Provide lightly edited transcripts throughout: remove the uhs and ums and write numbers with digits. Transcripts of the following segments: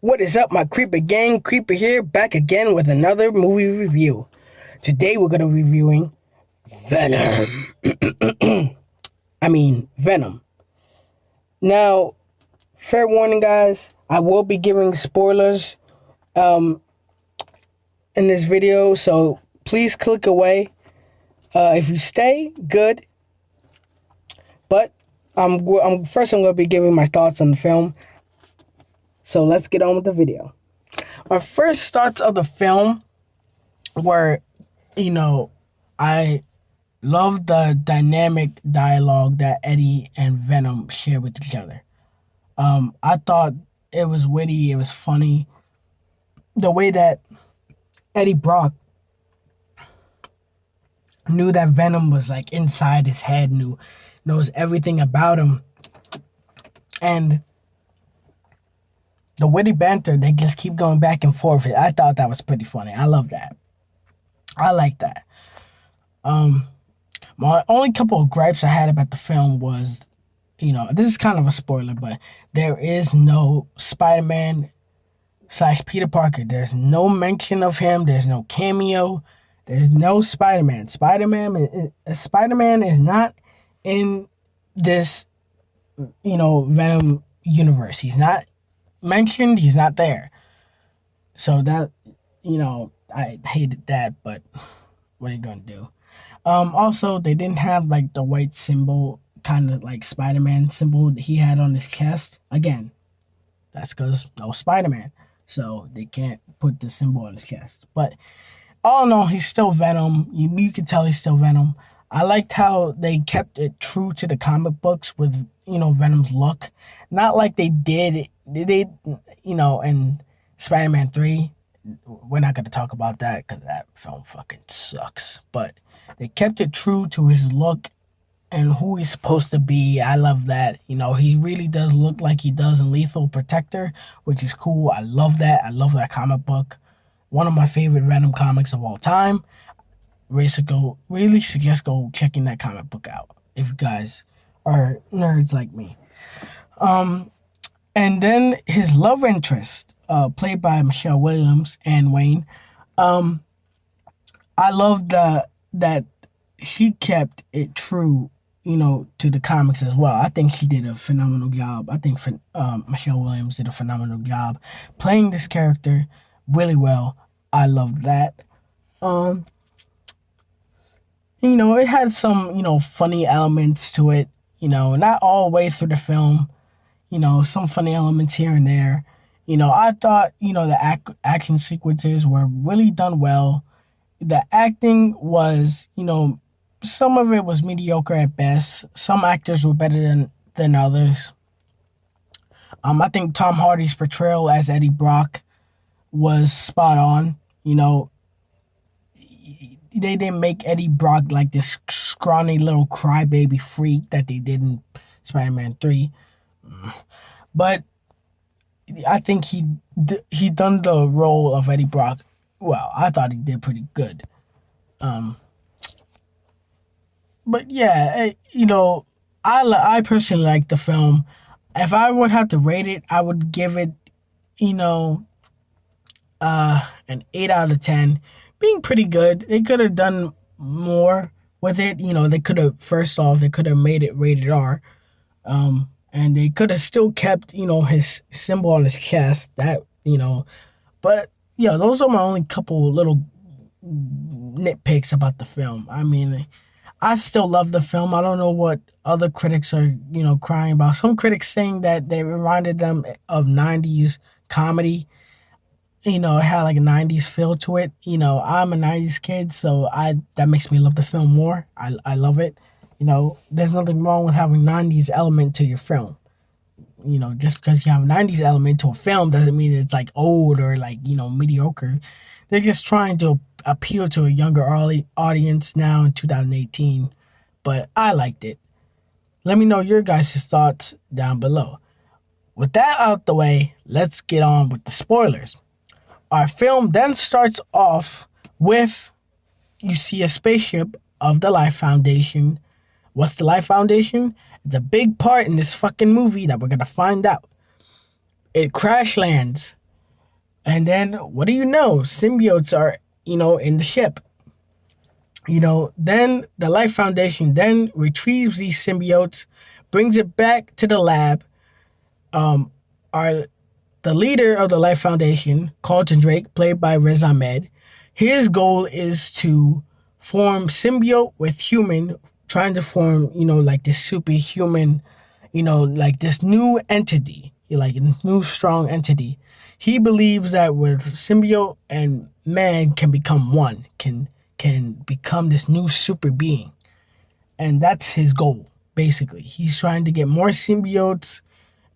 What is up, my Creeper gang? Creeper here, back again with another movie review. Today we're gonna be reviewing Venom. Venom. Now, fair warning, guys. I will be giving spoilers in this video, so please click away. If you stay, good. But I'm gonna be giving my thoughts on the film. So let's get on with the video. My first thoughts of the film were, I love the dynamic dialogue that Eddie and Venom share with each other. I thought it was witty, it was funny. The way that Eddie Brock knew that Venom was like inside his head, knows everything about him. And the witty banter, they just keep going back and forth. I thought that was pretty funny. I love that. I like that. My only couple of gripes I had about the film was, this is kind of a spoiler, but there is no Spider-Man / Peter Parker. There's no mention of him. There's no cameo. There's no Spider-Man. Spider-Man is not in this, Venom universe. He's not mentioned. He's not there. So that, I hated that, but what are you gonna do? Also, they didn't have like the white symbol, kind of like Spider-Man symbol that he had on his chest. Again, that's because no Spider-Man, so they can't put the symbol on his chest. But all in all, he's still Venom. You can tell he's still Venom. I liked how they kept it true to the comic books with, Venom's look. Not like they did, in Spider-Man 3. We're not going to talk about that because that film fucking sucks. But they kept it true to his look and who he's supposed to be. I love that. He really does look like he does in Lethal Protector, which is cool. I love that. I love that comic book. One of my favorite Venom comics of all time. Really suggest go checking that comic book out if you guys are nerds like me. And then his love interest, played by Michelle Williams and Wayne. I love that she kept it true, to the comics as well. I think she did a phenomenal job. I think Michelle Williams did a phenomenal job playing this character really well. I love that. It had some, funny elements to it, not all the way through the film, some funny elements here and there. I thought, the action sequences were really done well. The acting was, some of it was mediocre at best. Some actors were better than others. I think Tom Hardy's portrayal as Eddie Brock was spot on. They didn't make Eddie Brock like this scrawny little crybaby freak that they did in Spider-Man 3. But I think he done the role of Eddie Brock well. I thought he did pretty good. But yeah, I personally like the film. If I would have to rate it, I would give it, an 8 out of 10. Being pretty good. They could have done more with it. They could have made it rated R. And they could have still kept, his symbol on his chest. But yeah, those are my only couple little nitpicks about the film. I still love the film. I don't know what other critics are, crying about. Some critics saying that they reminded them of 90s comedy. It had like a 90s feel to it. I'm a 90s kid, so that makes me love the film more. I love it. There's nothing wrong with having 90s element to your film. Just because you have a 90s element to a film doesn't mean it's like old or like, mediocre. They're just trying to appeal to a younger audience now in 2018. But I liked it. Let me know your guys' thoughts down below. With that out the way, let's get on with the spoilers. Our film then starts off with, you see a spaceship of the Life Foundation. What's the Life Foundation? It's a big part in this fucking movie that we're gonna find out. It crash lands And then what do you know? Symbiotes are, in the ship. Then the Life Foundation then retrieves these symbiotes, brings it back to the lab. Um, our The leader of the Life Foundation, Carlton Drake, played by Riz Ahmed, his goal is to form symbiote with human, trying to form, like this superhuman, like this new entity, like a new strong entity. He believes that with symbiote and man can become one, can become this new super being. And that's his goal, basically. He's trying to get more symbiotes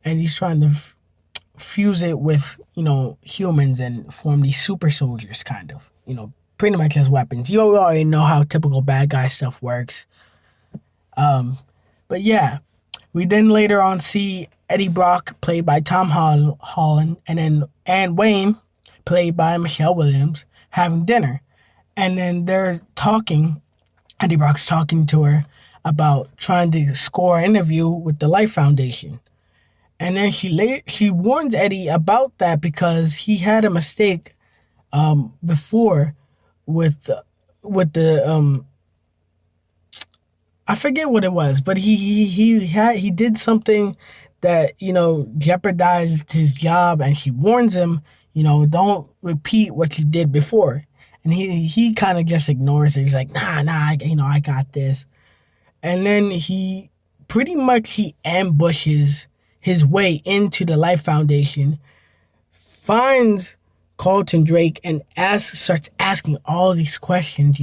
and he's trying to fuse it with humans and form these super soldiers, kind of, pretty much as weapons. You already know how typical bad guy stuff works. But yeah, we then later on see Eddie Brock, played by Holland, and then Anne Wayne, played by Michelle Williams, having dinner. And then they're talking, Eddie Brock's talking to her about trying to score an interview with the Life Foundation. And then she warns Eddie about that because he had a mistake before with the I forget what it was, but he did something that jeopardized his job, and she warns him, don't repeat what you did before. And he kind of just ignores her. He's like, nah, I got this. And then he pretty much he ambushes his way into the Life Foundation, finds Carlton Drake, and starts asking all these questions,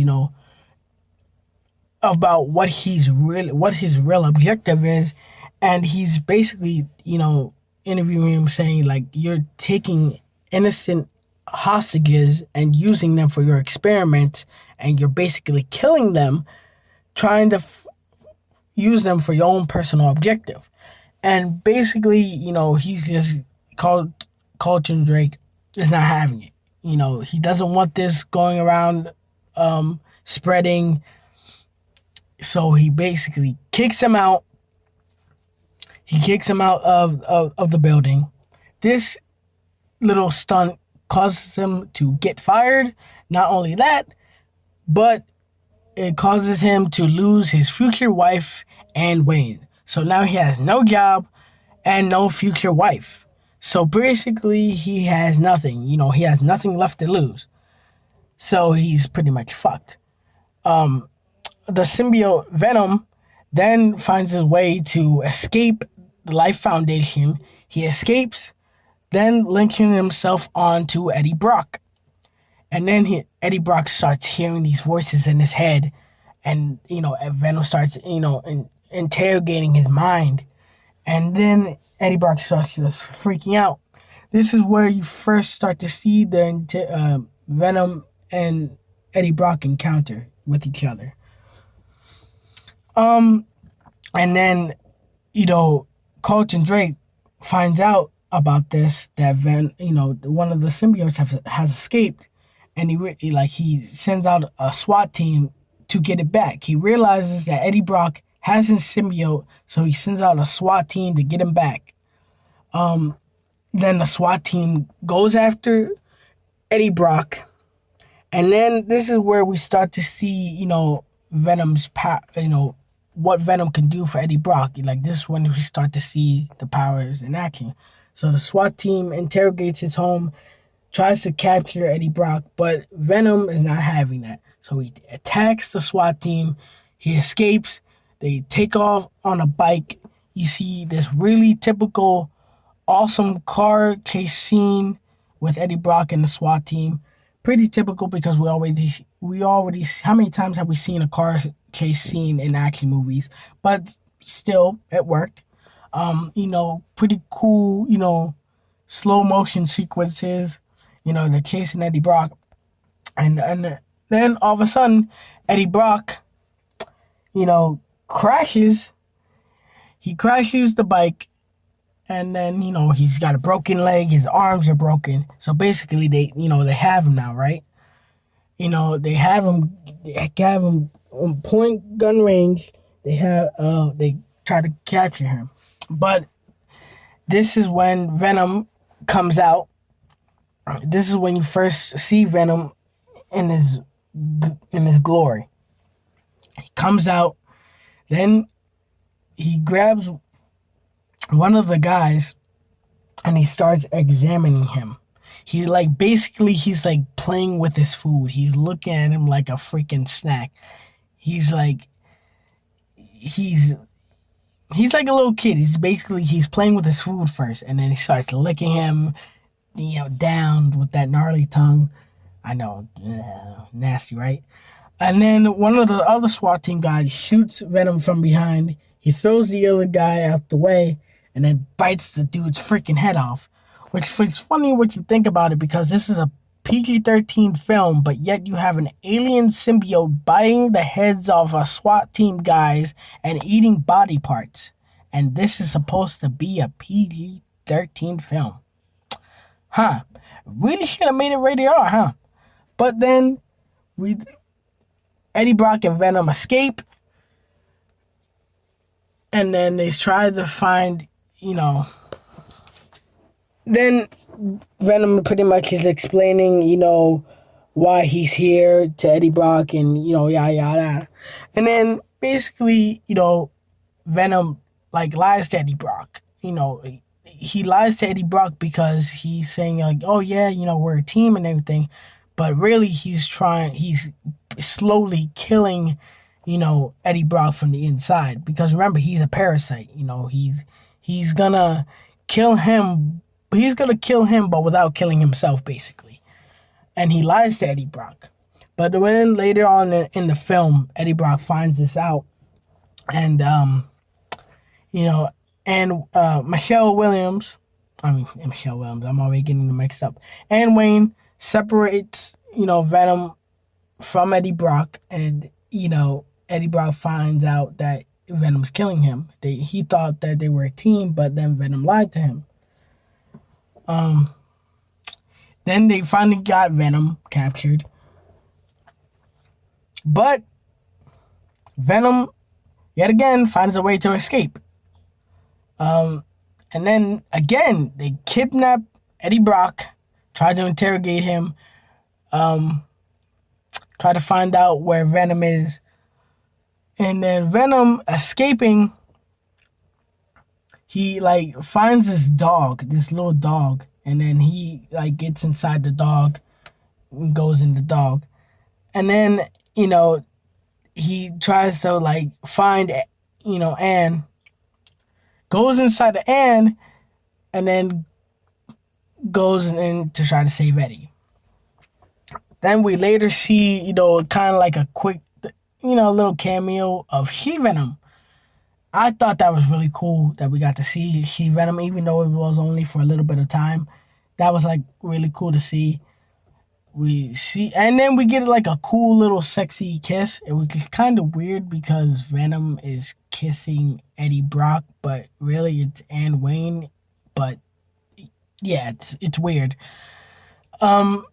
about what his real objective is. And he's basically, interviewing him, saying like, you're taking innocent hostages and using them for your experiments, and you're basically killing them, trying to use them for your own personal objective. And basically, he's just Carlton Drake is not having it. He doesn't want this going around, spreading. So he basically kicks him out. He kicks him out of the building. This little stunt causes him to get fired. Not only that, but it causes him to lose his future wife, Anne Wayne. So now he has no job and no future wife. So basically, he has nothing. He has nothing left to lose. So he's pretty much fucked. The symbiote Venom then finds his way to escape the Life Foundation. He escapes, then linking himself onto Eddie Brock. And then Eddie Brock starts hearing these voices in his head. And, Venom starts, interrogating his mind. And then Eddie Brock starts just freaking out. This is where you first start to see the Venom and Eddie Brock encounter with each other. And then, Carlton Drake finds out about this, that one of the symbiotes has escaped, and he sends out a SWAT team to get it back. He realizes that Eddie Brock has his symbiote, so he sends out a SWAT team to get him back. Then the SWAT team goes after Eddie Brock, and then this is where we start to see, Venom's what Venom can do for Eddie Brock. Like, this is when we start to see the powers in action. So the SWAT team interrogates his home, tries to capture Eddie Brock, but Venom is not having that. So he attacks the SWAT team. He escapes. They take off on a bike. You see this really typical, awesome car chase scene with Eddie Brock and the SWAT team. Pretty typical because we already how many times have we seen a car chase scene in action movies? But still, it worked. Pretty cool, slow motion sequences. They're chasing Eddie Brock. And then all of a sudden, Eddie Brock, crashes. He crashes the bike. And then, he's got a broken leg. His arms are broken. So basically, they have him now, right? They have him on point gun range. They try to capture him. But this is when Venom comes out, This is when you first see Venom in his glory. He comes out, then he grabs one of the guys and he starts examining him. He like basically he's like playing with his food. He's looking at him like a freaking snack. He's like he's he's like a little kid. He's playing with his food first, and then he starts licking him, down with that gnarly tongue. I know, nasty, right? And then one of the other SWAT team guys shoots Venom from behind. He throws the other guy out the way and then bites the dude's freaking head off. Which is funny what you think about it, because this is a PG-13 film, but yet you have an alien symbiote biting the heads off a SWAT team guys and eating body parts. And this is supposed to be a PG-13 film. Huh. Really should have made it rated R, huh? But then Eddie Brock and Venom escape, and then they try to find, then Venom pretty much is explaining, why he's here to Eddie Brock and, yada yada. And then basically, Venom like lies to Eddie Brock. He lies to Eddie Brock because he's saying like, oh yeah, we're a team and everything. But really he's slowly killing, Eddie Brock from the inside. Because remember, he's a parasite. He's gonna kill him. He's gonna kill him, but without killing himself, basically. And he lies to Eddie Brock. But when later on in the film, Eddie Brock finds this out, and Michelle Williams, I'm already getting them mixed up. And Wayne separates, Venom from Eddie Brock, and Eddie Brock finds out that Venom's killing him. He thought that they were a team, but then Venom lied to him. Then they finally got Venom captured, but Venom yet again finds a way to escape. And then again they kidnap Eddie Brock, try to interrogate him, try to find out where Venom is, and then Venom escaping, he like finds this little dog, and then he like gets inside the dog and goes in the dog, and then he tries to like find Anne, goes inside the Anne, and then goes in to try to save Eddie. Then we later see kind of like a quick little cameo of She-Venom. I thought that was really cool that we got to see She-Venom, even though it was only for a little bit of time. That was like really cool to see. And then we get like a cool little sexy kiss. It was kind of weird because Venom is kissing Eddie Brock, but really it's Anne Wayne. But yeah, it's weird. I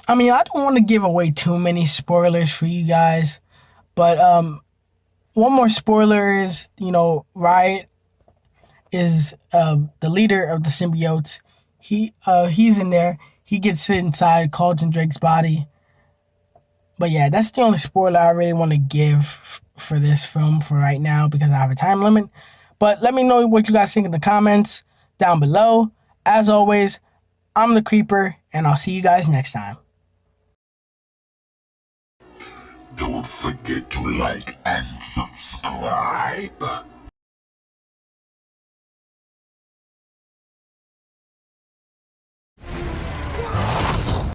don't want to give away too many spoilers for you guys. But one more spoiler is, Riot is the leader of the symbiotes. He's in there. He gets inside Carlton Drake's body. But yeah, that's the only spoiler I really want to give for this film for right now, because I have a time limit. But let me know what you guys think in the comments down below. As always, I'm the Creeper, and I'll see you guys next time. Don't forget to like and subscribe.